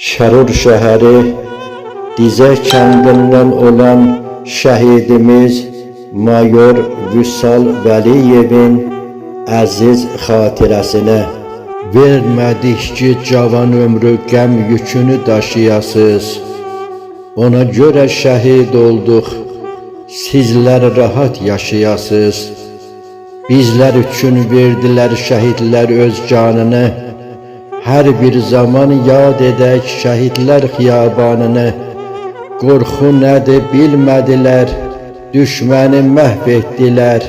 Şərur şəhəri Dizə kəndindən olan şəhidimiz Mayor Vüsal Vəliyevin əziz xatirəsinə vermədik ki, cavan ömrü qəm yükünü daşıyasız. Ona görə şəhid olduq, sizlər rahat yaşayasız. Bizlər üçün verdilər şəhidlər öz canını. Hər bir zaman yad edək şəhidlər xiyabanını. Qorxu nədir bilmədilər, düşməni məhv etdilər.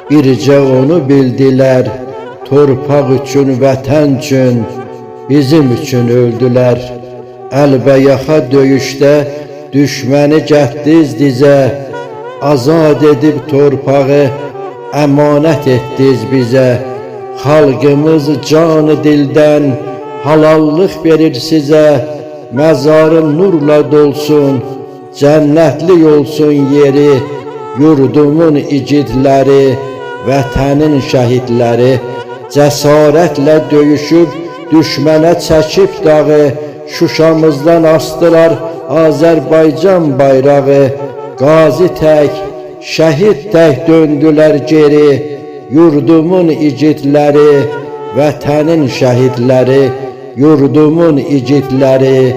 Bircə onu bildilər, torpaq üçün, vətən üçün, bizim üçün öldülər. Əlbəyaxa döyüşdə düşməni gətdiz dizə, azad edib torpağı əmanət etdiz bizə. Xalqımız canı dildən halallıq verir sizə, məzarın nurla dolsun, cənnətlik olsun yeri, yurdumun igidləri, vətənin şəhidləri, cəsarətlə döyüşüb, düşmənə çəkib dağı, Şuşamızdan astılar Azərbaycan bayrağı, qazi tək, şəhid tək döndülər geri, yurdumun igidləri, vətənin şəhidləri, yurdumun igidləri,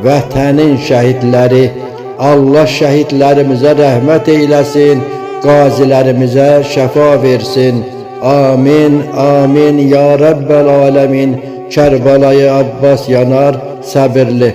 vətənin şəhidləri. Allah şəhidlərimizə rəhmət eyləsin, qazilərimizə şəfa versin. Amin, amin, ya Rəbbəl aləmin. Kərbəlayı Abbas yanar, səbirli.